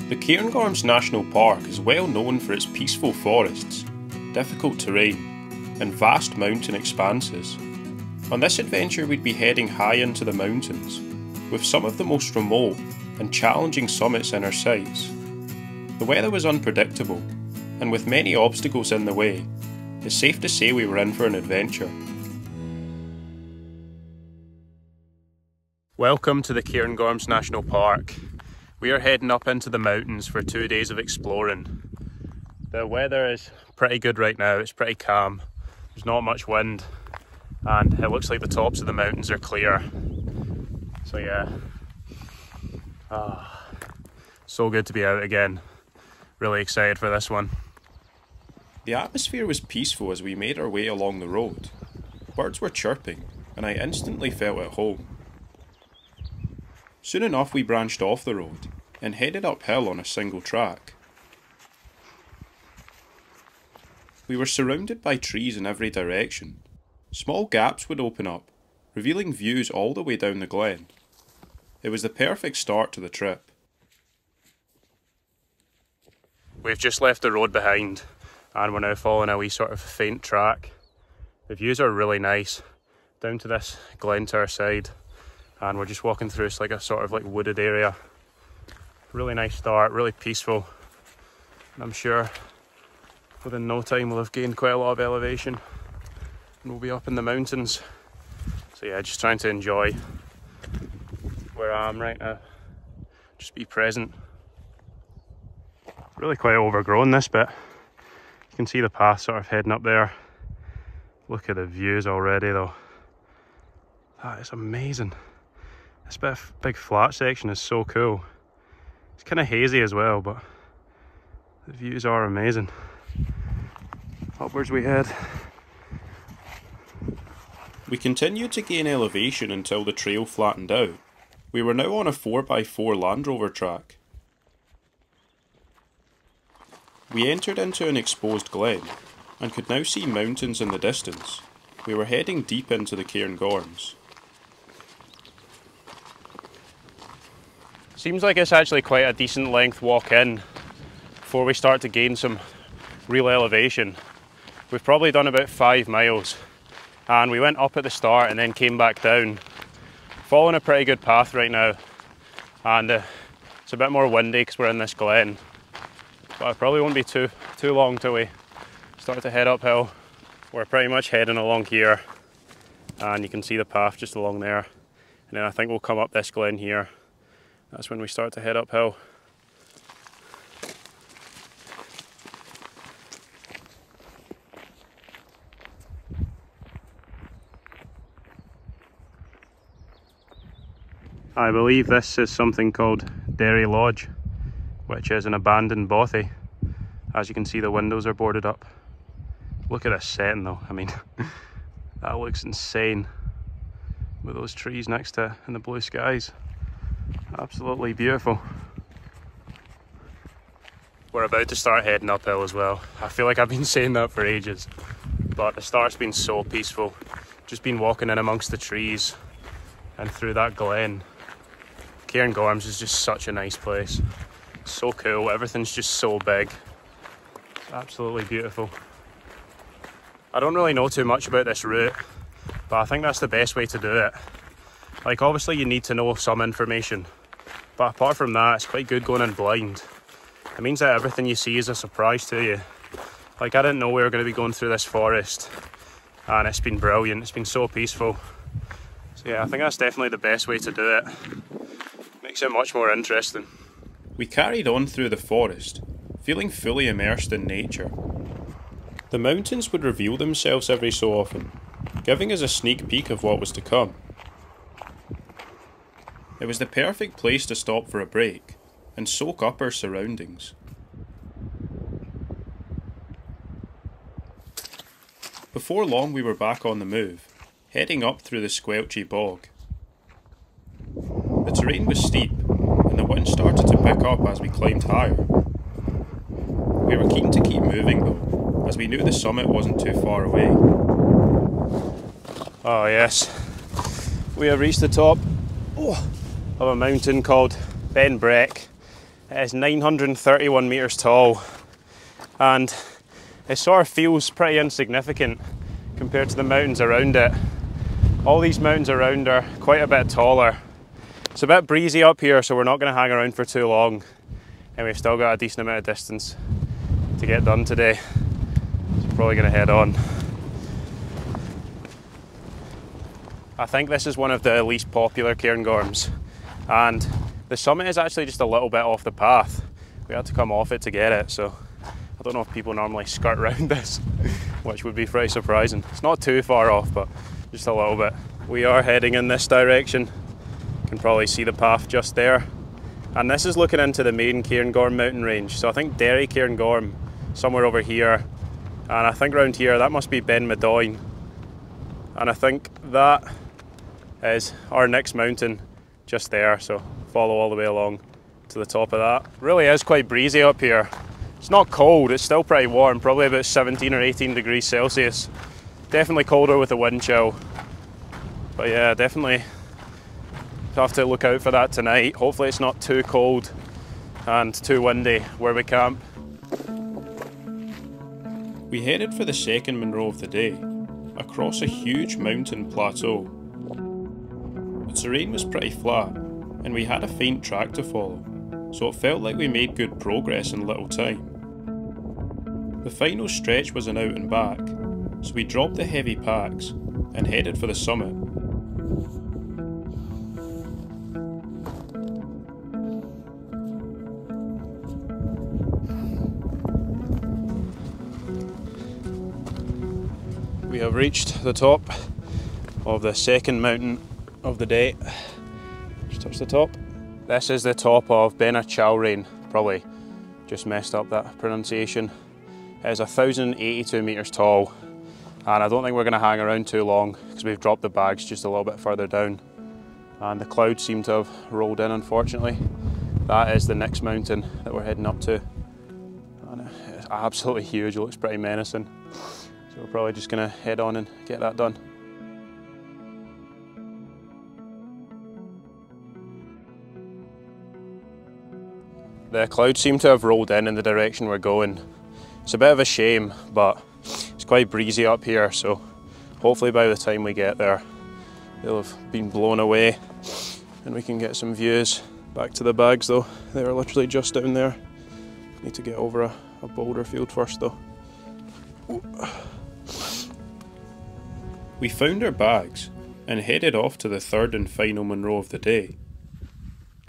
The Cairngorms National Park is well known for its peaceful forests, difficult terrain, and vast mountain expanses. On this adventure we'd be heading high into the mountains, with some of the most remote and challenging summits in our sights. The weather was unpredictable, and with many obstacles in the way, it's safe to say we were in for an adventure. Welcome to the Cairngorms National Park. We are heading up into the mountains for 2 days of exploring. The weather is pretty good right now, it's pretty calm. There's not much wind and it looks like the tops of the mountains are clear. So yeah, so good to be out again. Really excited for this one. The atmosphere was peaceful as we made our way along the road. Birds were chirping and I instantly felt at home. Soon enough we branched off the road and headed uphill on a single track. We were surrounded by trees in every direction. Small gaps would open up, revealing views all the way down the glen. It was the perfect start to the trip. We've just left the road behind and we're now following a wee sort of faint track. The views are really nice, down to this glen to our side. And we're just walking through like a sort of like wooded area. Really nice start, really peaceful. And I'm sure within no time we'll have gained quite a lot of elevation and we'll be up in the mountains. So yeah, just trying to enjoy where I am right now. Just be present. Really quite overgrown this bit. You can see the path sort of heading up there. Look at the views already though. That is amazing. This big flat section is so cool. It's kind of hazy as well, but the views are amazing. Upwards we head. We continued to gain elevation until the trail flattened out. We were now on a 4x4 Land Rover track. We entered into an exposed glen and could now see mountains in the distance. We were heading deep into the Cairngorms. Seems like it's actually quite a decent length walk in before we start to gain some real elevation. We've probably done about 5 miles and we went up at the start and then came back down. Following a pretty good path right now and it's a bit more windy because we're in this glen. But it probably won't be too long till we start to head uphill. We're pretty much heading along here and you can see the path just along there. And then I think we'll come up this glen here. That's when we start to head uphill. I believe this is something called Derry Lodge, which is an abandoned bothy. As you can see, the windows are boarded up. Look at this setting though, I mean, that looks insane with those trees next to it and the blue skies. Absolutely beautiful. We're about to start heading uphill as well. I feel like I've been saying that for ages, but the start's been so peaceful. Just been walking in amongst the trees and through that glen. Cairngorms is just such a nice place. It's so cool, everything's just so big. It's absolutely beautiful. I don't really know too much about this route, but I think that's the best way to do it. Like obviously you need to know some information, but apart from that it's quite good going in blind. It means that everything you see is a surprise to you. Like I didn't know we were going to be going through this forest and it's been brilliant, it's been so peaceful. So yeah, I think that's definitely the best way to do it. Makes it much more interesting. We carried on through the forest, feeling fully immersed in nature. The mountains would reveal themselves every so often, giving us a sneak peek of what was to come. It was the perfect place to stop for a break and soak up our surroundings. Before long we were back on the move, heading up through the squelchy bog. The terrain was steep and the wind started to pick up as we climbed higher. We were keen to keep moving though, as we knew the summit wasn't too far away. Oh yes, we have reached the top of a mountain called Ben Breck. It is 931 metres tall, and it sort of feels pretty insignificant compared to the mountains around it. All these mountains around are quite a bit taller. It's a bit breezy up here, so we're not going to hang around for too long, and we've still got a decent amount of distance to get done today, so we're probably going to head on. I think this is one of the least popular Cairngorms, and the summit is actually just a little bit off the path. We had to come off it to get it, so I don't know if people normally skirt around this, which would be pretty surprising. It's not too far off, but just a little bit. We are heading in this direction. You can probably see the path just there. And this is looking into the main Cairngorm mountain range. So I think Derry Cairngorm, somewhere over here. And I think around here, that must be Ben Madoin. And I think that is our next mountain just there. So follow all the way along to the top of that. It really is quite breezy up here. It's not cold, it's still pretty warm, probably about 17 or 18 degrees Celsius. Definitely colder with the wind chill. But yeah, definitely have to look out for that tonight. Hopefully it's not too cold and too windy where we camp. We headed for the second Munro of the day, across a huge mountain plateau. The terrain was pretty flat, and we had a faint track to follow, so it felt like we made good progress in little time. The final stretch was an out and back, so we dropped the heavy packs and headed for the summit. We have reached the top of the second mountain of the day. Just touch the top. This is the top of Benachowrain. Probably just messed up that pronunciation. It is 1,082 metres tall, and I don't think we're going to hang around too long because we've dropped the bags just a little bit further down, and the clouds seem to have rolled in, unfortunately. That is the next mountain that we're heading up to, and it's absolutely huge. It looks pretty menacing, so we're probably just going to head on and get that done. The clouds seem to have rolled in the direction we're going. It's a bit of a shame, but it's quite breezy up here, so hopefully by the time we get there they'll have been blown away and we can get some views. Back to the bags though, they're literally just down there. Need to get over a boulder field first though. We found our bags and headed off to the third and final Munro of the day.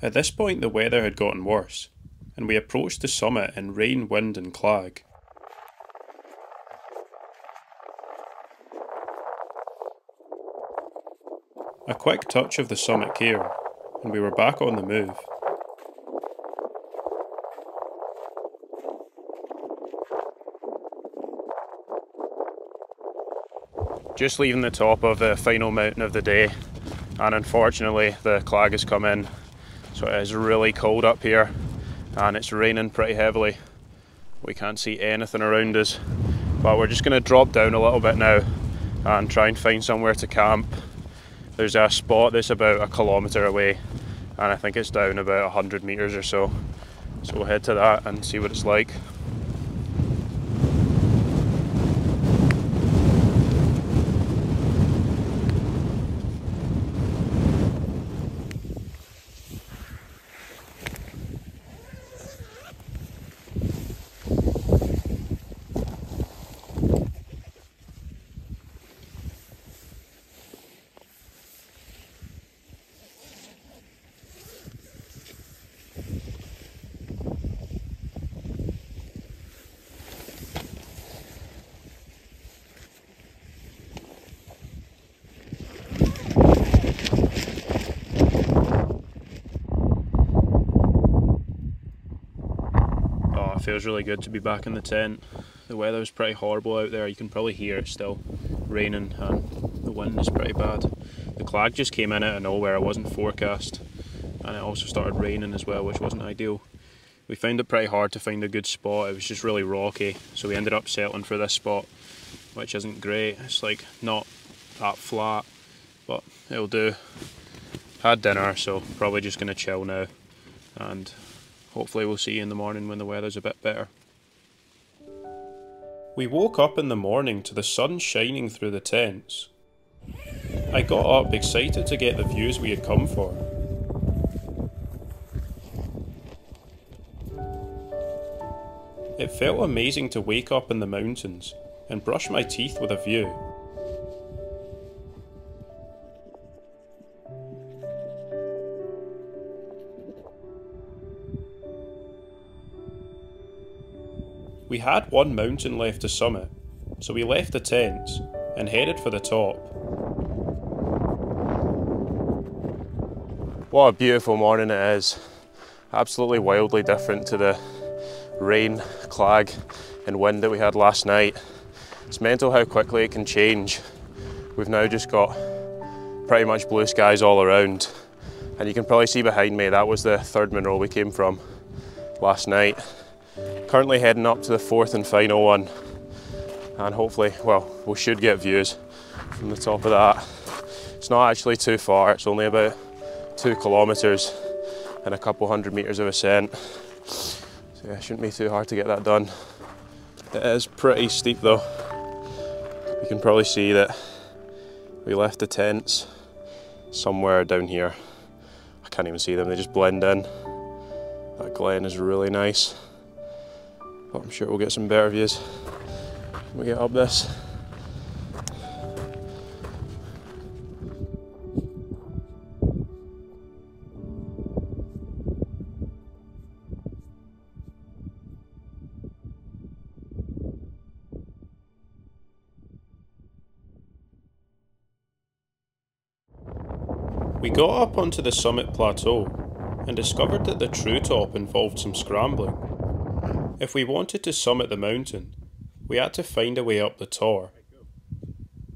At this point the weather had gotten worse, and we approached the summit in rain, wind and clag. A quick touch of the summit cairn, and we were back on the move. Just leaving the top of the final mountain of the day, and unfortunately the clag has come in, so it is really cold up here, and it's raining pretty heavily. We can't see anything around us, but we're just going to drop down a little bit now and try and find somewhere to camp. There's a spot that's about 1 kilometre away, and I think it's down about 100 metres or so. So we'll head to that and see what it's like. Feels really good to be back in the tent. The weather is pretty horrible out there. You can probably hear it still raining, and the wind is pretty bad. The clag just came in out of nowhere. It wasn't forecast, and it also started raining as well, which wasn't ideal. We found it pretty hard to find a good spot. It was just really rocky, so we ended up settling for this spot, which isn't great. It's like not that flat, but it'll do. Had dinner, so probably just gonna chill now and Hopefully we'll see you in the morning when the weather's a bit better. We woke up in the morning to the sun shining through the tents. I got up excited to get the views we had come for. It felt amazing to wake up in the mountains and brush my teeth with a view. We had one mountain left to summit, so we left the tents and headed for the top. What a beautiful morning it is. Absolutely wildly different to the rain, clag and wind that we had last night. It's mental how quickly it can change. We've now just got pretty much blue skies all around, and you can probably see behind me that was the third monro we came from last night. Currently heading up to the fourth and final one, and hopefully, well, we should get views from the top of that. It's not actually too far, it's only about 2 kilometres and a couple 100 metres of ascent. So yeah, it shouldn't be too hard to get that done. It is pretty steep though. You can probably see that we left the tents somewhere down here. I can't even see them, they just blend in. That glen is really nice. But I'm sure we'll get some better views when we get up this. We got up onto the summit plateau and discovered that the true top involved some scrambling. If we wanted to summit the mountain, we had to find a way up the Topher.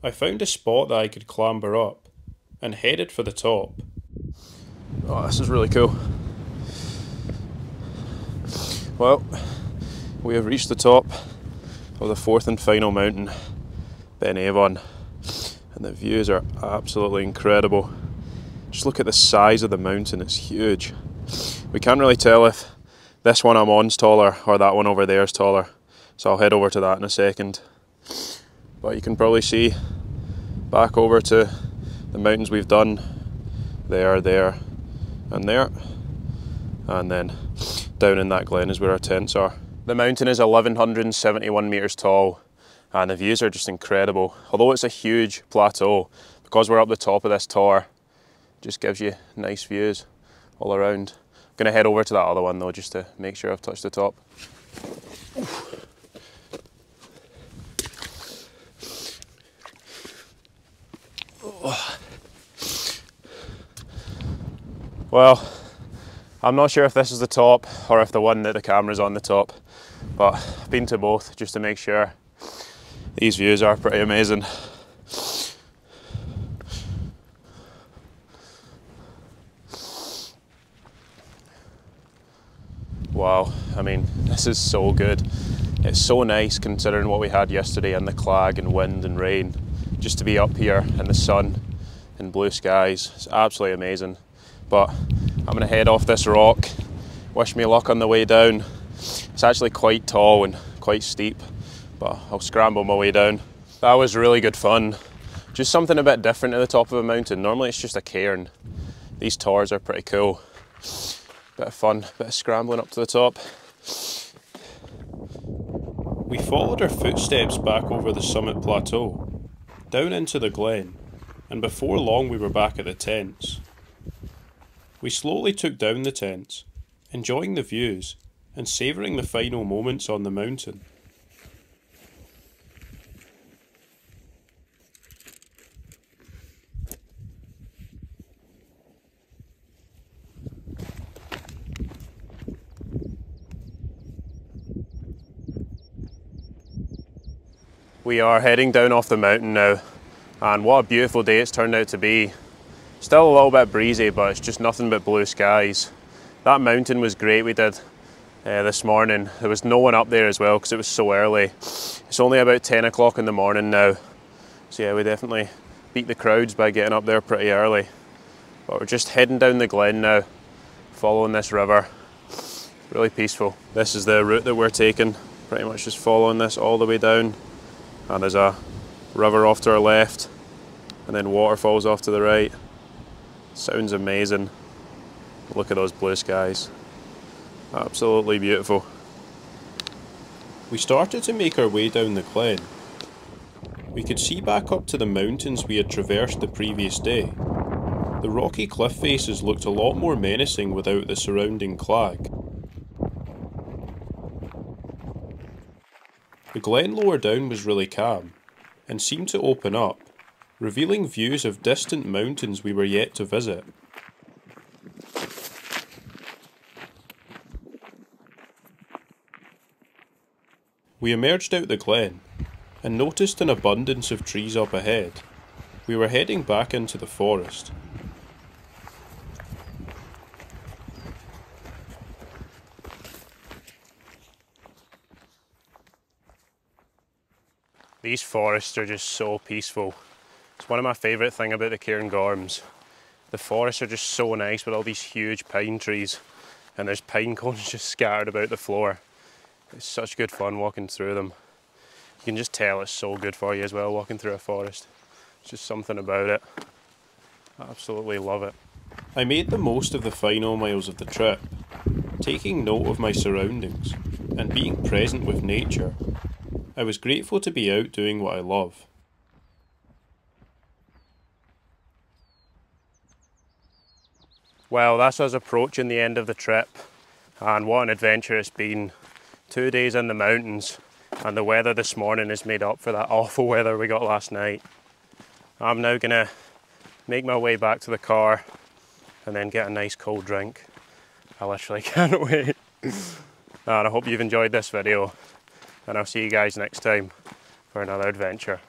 I found a spot that I could clamber up and headed for the top. Oh, this is really cool. Well, we have reached the top of the fourth and final mountain, Ben Avon, and the views are absolutely incredible. Just look at the size of the mountain, it's huge. We can't really tell if this one I'm on's taller or that one over there is taller, so I'll head over to that in a second. But you can probably see back over to the mountains we've done, there, and there, and then down in that glen is where our tents are. The mountain is 1171 metres tall and the views are just incredible. Although it's a huge plateau, because we're up the top of this Topher, it just gives you nice views all around. I'm going to head over to that other one though, just to make sure I've touched the top. Oh. Well, I'm not sure if this is the top or if the one that the camera's on the top, but I've been to both just to make sure. These views are pretty amazing. Wow, I mean, this is so good. It's so nice considering what we had yesterday and the clag and wind and rain, just to be up here in the sun and blue skies. It's absolutely amazing. But I'm going to head off this rock. Wish me luck on the way down. It's actually quite tall and quite steep, but I'll scramble my way down. That was really good fun. Just something a bit different at the top of a mountain. Normally it's just a cairn. These Tophers are pretty cool. Bit of fun, bit of scrambling up to the top. We followed our footsteps back over the summit plateau, down into the glen, and before long we were back at the tents. We slowly took down the tents, enjoying the views and savouring the final moments on the mountain. We are heading down off the mountain now, and what a beautiful day it's turned out to be. Still a little bit breezy, but it's just nothing but blue skies. That mountain was great we did this morning. There was no one up there as well because it was so early. It's only about 10 o'clock in the morning now, so yeah, we definitely beat the crowds by getting up there pretty early. But we're just heading down the glen now, following this river. Really peaceful. This is the route that we're taking, pretty much just following this all the way down, and there's a river off to our left and then waterfalls off to the right. Sounds amazing. Look at those blue skies. Absolutely beautiful. We started to make our way down the glen. We could see back up to the mountains we had traversed the previous day. The rocky cliff faces looked a lot more menacing without the surrounding clag. The glen lower down was really calm, and seemed to open up, revealing views of distant mountains we were yet to visit. We emerged out the glen, and noticed an abundance of trees up ahead. We were heading back into the forest. These forests are just so peaceful. It's one of my favourite things about the Cairngorms. The forests are just so nice with all these huge pine trees, and there's pine cones just scattered about the floor. It's such good fun walking through them. You can just tell it's so good for you as well, walking through a forest. It's just something about it. I absolutely love it. I made the most of the final miles of the trip, taking note of my surroundings and being present with nature. I was grateful to be out doing what I love. Well, that's us approaching the end of the trip, and what an adventure it's been. 2 days in the mountains, and the weather this morning is made up for that awful weather we got last night. I'm now gonna make my way back to the car and then get a nice cold drink. I literally can't wait. And I hope you've enjoyed this video, and I'll see you guys next time for another adventure.